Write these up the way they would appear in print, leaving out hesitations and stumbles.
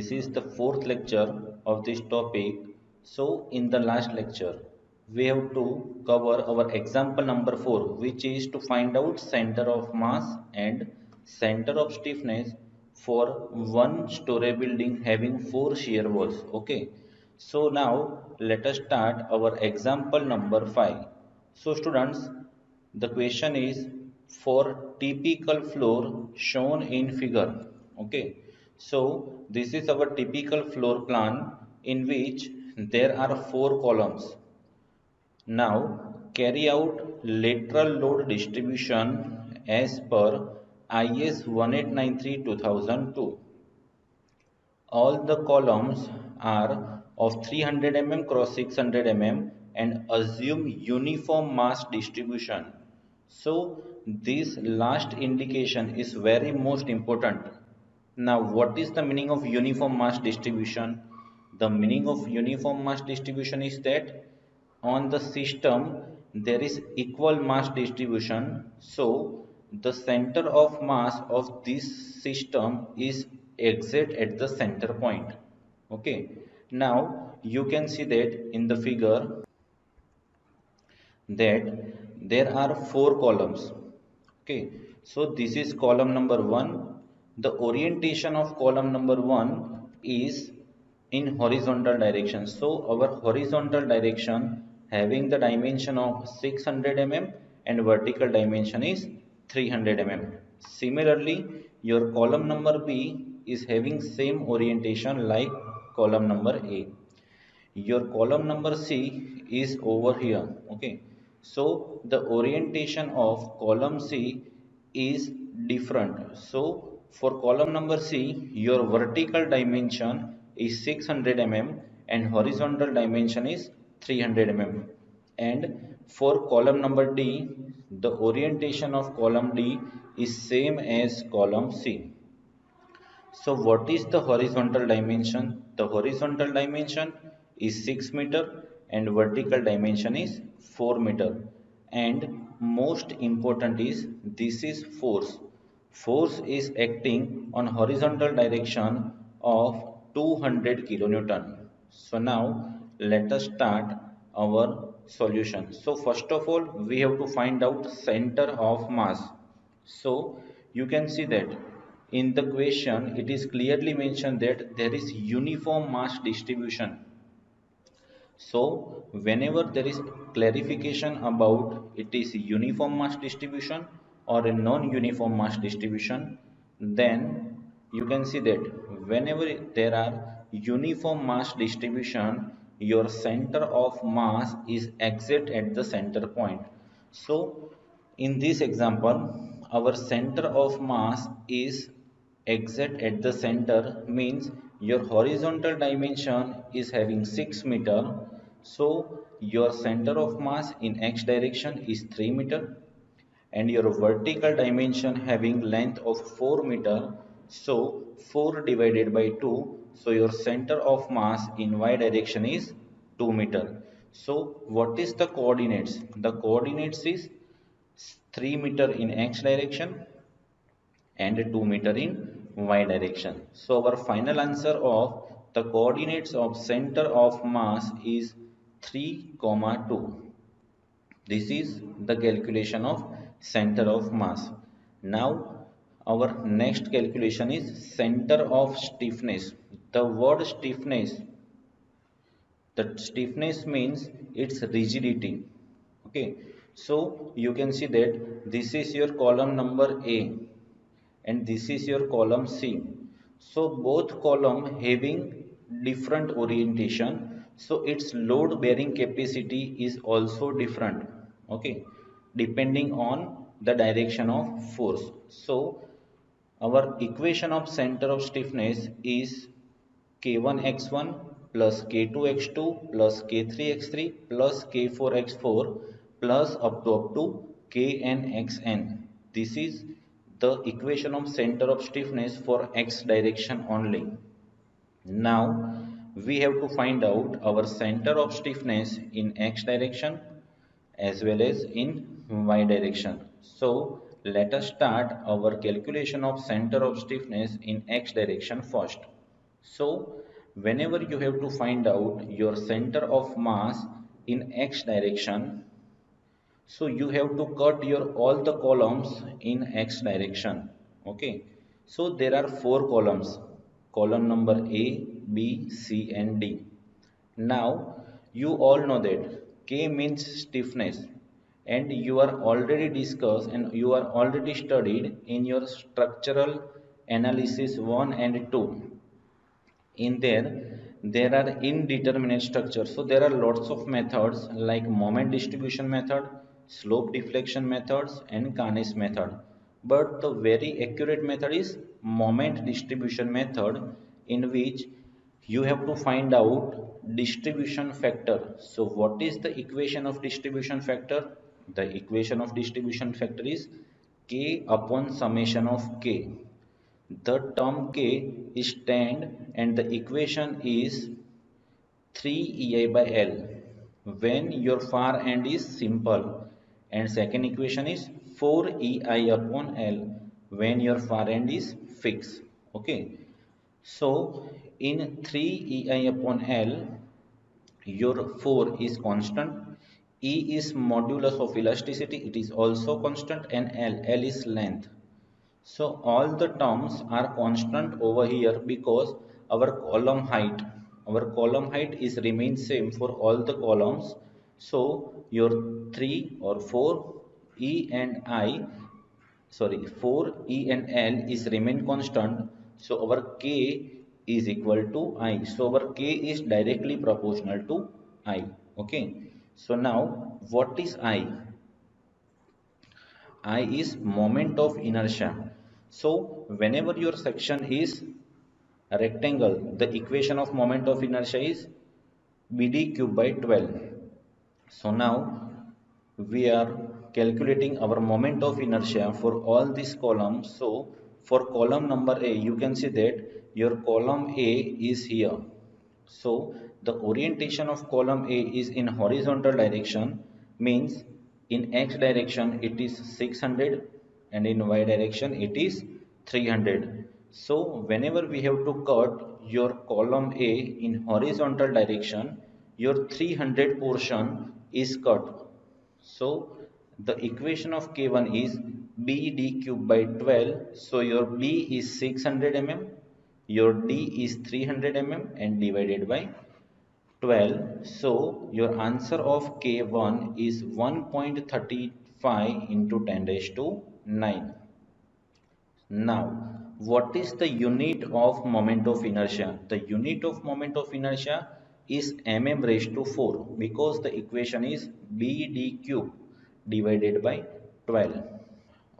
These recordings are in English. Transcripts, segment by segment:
This is the fourth lecture of this topic. So, in the last lecture, we have to cover our example number 4, which is to find out center of mass and center of stiffness for one story building having 4 shear walls. Okay. So, now let us start our example number 5. So, students, the question is for typical floor shown in figure. Okay, so this is our typical floor plan in which there are 4 columns. Now carry out lateral load distribution as per IS 1893-2002. All the columns are of 300 mm cross 600 mm and assume uniform mass distribution. So this last indication is very most important. Now what is the meaning of uniform mass distribution? The meaning of uniform mass distribution is that on the system there is equal mass distribution, so the center of mass of this system is exact at the center point. Okay, now you can see that in the figure that there are 4 columns. Okay, so this is column number 1. The orientation of column number 1 is in horizontal direction, so our horizontal direction having the dimension of 600 mm and vertical dimension is 300 mm. Similarly, your column number B is having same orientation like column number A. Your column number C is over here. Okay, so the orientation of column C is different. So for column number C, your vertical dimension is 600 mm and horizontal dimension is 300 mm. And for column number D, the orientation of column D is same as column C. So what is the horizontal dimension? The horizontal dimension is 6 meter and vertical dimension is 4 meter. And most important is this is force. Force is acting on horizontal direction of 200 kilonewton. So now let us start our solution. So first of all we have to find out center of mass. So you can see that in the question it is clearly mentioned that there is uniform mass distribution. So whenever there is clarification about it is uniform mass distribution or a non-uniform mass distribution, then you can see that whenever there are uniform mass distribution, your center of mass is exact at the center point. So in this example, our center of mass is exact at the center means your horizontal dimension is having 6 meter, so your center of mass in x direction is 3 meter and your vertical dimension having length of 4 meter, so 4 divided by 2, so your center of mass in y direction is 2 meter. So what is the coordinates? The coordinates is 3 meter in x direction and 2 meter in y direction. So our final answer of the coordinates of center of mass is 3, 2. This is the calculation of center of mass. Now our next calculation is center of stiffness. The word stiffness, the stiffness means its rigidity. Okay, so you can see that this is your column number A and this is your column C. So both column having different orientation, so its load bearing capacity is also different. Okay, depending on the direction of force. So our equation of center of stiffness is K1x1 plus K2x2 plus K3x3 plus K4x4 plus up to Knxn. This is the equation of center of stiffness for x direction only. Now we have to find out our center of stiffness in x direction as well as in y direction. So let us start our calculation of center of stiffness in x direction first. So whenever you have to find out your center of mass in x direction, so you have to cut your all the columns in x direction. Okay, so there are four columns, column number a, b, c and d. Now you all know that k means stiffness, and you are already discussed and you are already studied in your structural analysis 1 and 2. In there are indeterminate structures, so there are lots of methods like moment distribution method, slope deflection methods and Carnot method, but the very accurate method is moment distribution method, in which you have to find out distribution factor. So what is the equation of distribution factor? The equation of distribution factor is k upon summation of k. The term k is stand and the equation is 3 ei by L when your far end is simple, and second equation is 4 ei upon L when your far end is fixed. Okay, so in 3 ei upon L, your 4 is constant, E is modulus of elasticity, it is also constant, and L is length. So all the terms are constant over here because our column height is remain same for all the columns. So your 3 or 4 E and I, sorry, 4 E and L is remain constant. So our K is equal to I. So our K is directly proportional to I. Okay. So now what is I? I is moment of inertia. So whenever your section is a rectangle, the equation of moment of inertia is BD cube by 12. So now we are calculating our moment of inertia for all these columns. So for column number A, you can see that your column A is here. So the orientation of column A is in horizontal direction, means in x direction it is 600 and in y direction it is 300. So whenever we have to cut your column A in horizontal direction, your 300 portion is cut. So the equation of K1 is BD cube by 12. So your B is 600 mm, your D is 300 mm and divided by 12. So your answer of K1 is 1.35 into 10 raised to 9. Now, what is the unit of moment of inertia? The unit of moment of inertia is mm raised to 4 because the equation is BD cube divided by 12.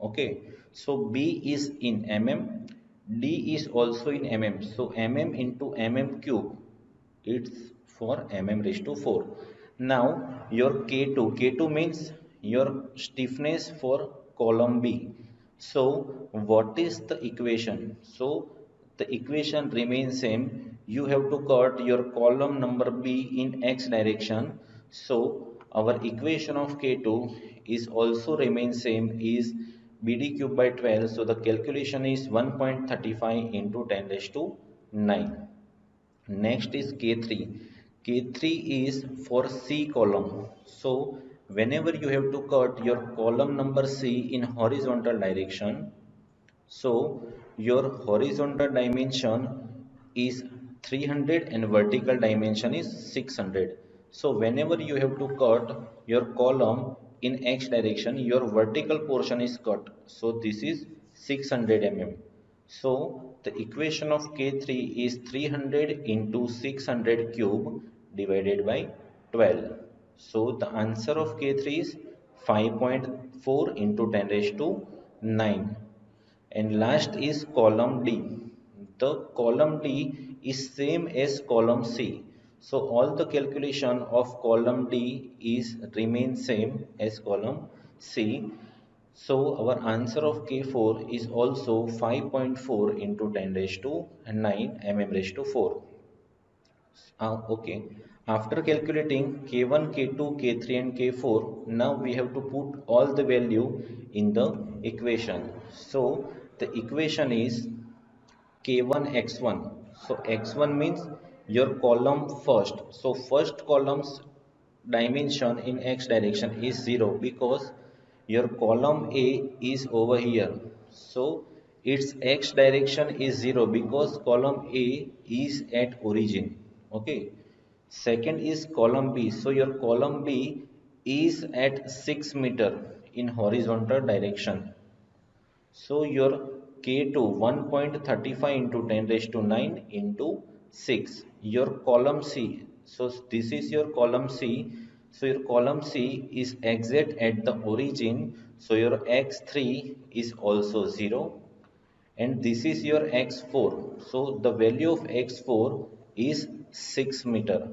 Okay, so B is in mm, D is also in mm. So mm into mm cube, it's for mm raised to 4. Now your K2 means your stiffness for column B. So what is the equation? So the equation remains same. You have to cut your column number B in x direction. So our equation of K2 is also remains same, is BD cube by 12. So the calculation is 1.35 into 10 raised to 9. Next is K3. K3 is for C column. So whenever you have to cut your column number C in horizontal direction, so your horizontal dimension is 300 and vertical dimension is 600. So whenever you have to cut your column in x direction, your vertical portion is cut. So this is 600 mm. So the equation of K3 is 300 into 600 cube divided by 12. So the answer of K3 is 5.4 into 10 raised to 9. And last is column D. The column D is same as column C. So all the calculation of column D is remain same as column C. So our answer of K4 is also 5.4 into 10 raised to 9 mm raised to 4. Okay. After calculating K1, K2, K3 and K4, now we have to put all the value in the equation. So the equation is K1 x1. So x1 means your column first. So first column's dimension in x direction is 0 because your column A is over here. So its x direction is 0 because column A is at origin. Okay. Second is column B. So your column B is at 6 meter in horizontal direction. So your K2 1.35 into 10 raised to 9 into 6. Your column C. So this is your column C. So your column C is exact at the origin. So your x3 is also 0. And this is your x4. So the value of x4 is 6 meter.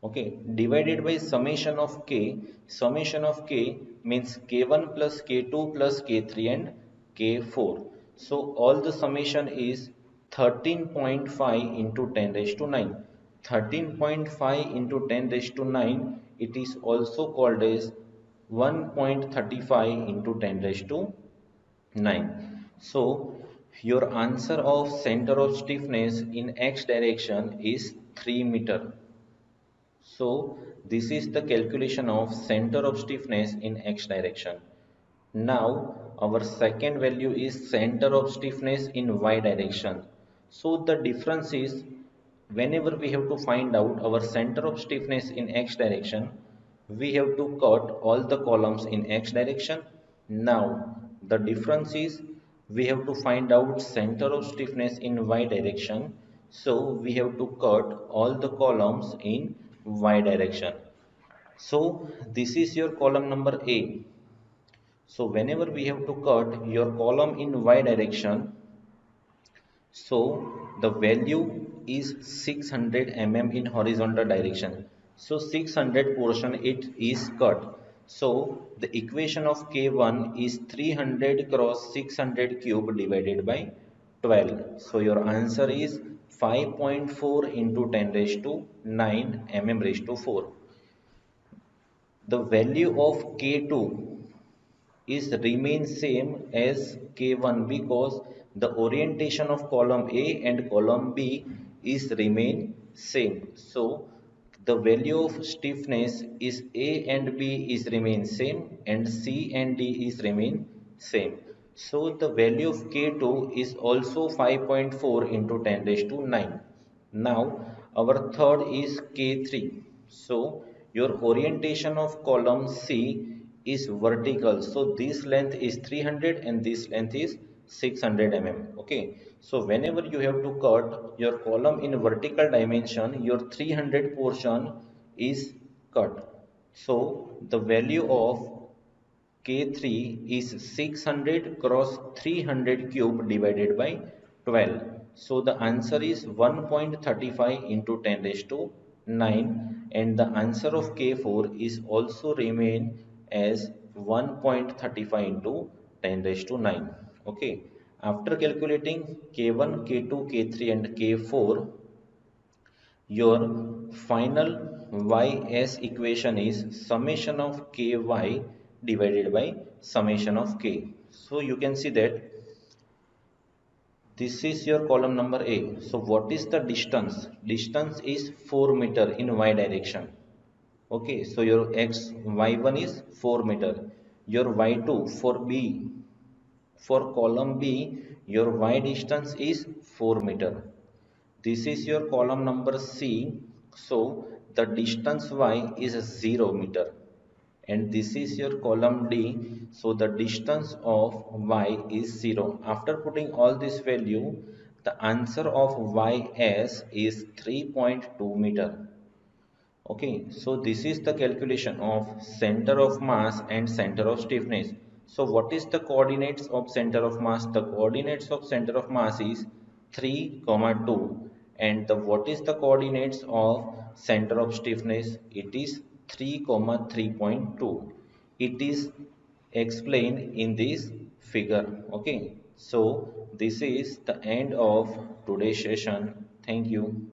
Okay, divided by summation of k. Summation of k means k1 plus k2 plus k3 and k4. So all the summation is 13.5 into 10 raised to 9. 13.5 into 10 raised to 9, it is also called as 1.35 into 10 raised to 9. So your answer of center of stiffness in x direction is 3 meter. So this is the calculation of center of stiffness in x direction. Now our second value is center of stiffness in y direction. So the difference is whenever we have to find out our center of stiffness in x direction, we have to cut all the columns in x direction. Now the difference is we have to find out center of stiffness in y direction. So we have to cut all the columns in y direction. So this is your column number A. So whenever we have to cut your column in y direction, so the value is 600 mm in horizontal direction. So 600 portion it is cut. So the equation of K1 is 300 cross 600 cube divided by 12. So your answer is 5.4 into 10 raised to 9 mm raised to 4. The value of K2 is remain same as K1 because the orientation of column A and column B is remain same. So the value of stiffness is A and B is remain same and C and D is remain same. So the value of K2 is also 5.4 into 10 raised to 9. Now our third is K3. So your orientation of column C is vertical. So this length is 300 and this length is 600 mm. Okay. So whenever you have to cut your column in vertical dimension, your 300 portion is cut. So the value of K3 is 600 cross 300 cube divided by 12. So the answer is 1.35 into 10 raised to 9 and the answer of K4 is also remain as 1.35 into 10 raised to 9. Okay. After calculating K1, K2, K3 and K4, your final ys equation is summation of ky divided by summation of k. So you can see that this is your column number A. So what is the distance? Distance is 4 meter in y direction. Okay, so your y1 is 4 meter. Your y2 for B, for column B, your y distance is 4 meter. This is your column number C. So the distance y is 0 meter. And this is your column D. So the distance of y is 0. After putting all this value, the answer of ys is 3.2 meter. Okay, so this is the calculation of center of mass and center of stiffness. So what is the coordinates of center of mass? The coordinates of center of mass is 3, 2 and the what is the coordinates of center of stiffness? It is 3, 3.2. It is explained in this figure. Okay, so this is the end of today's session. Thank you.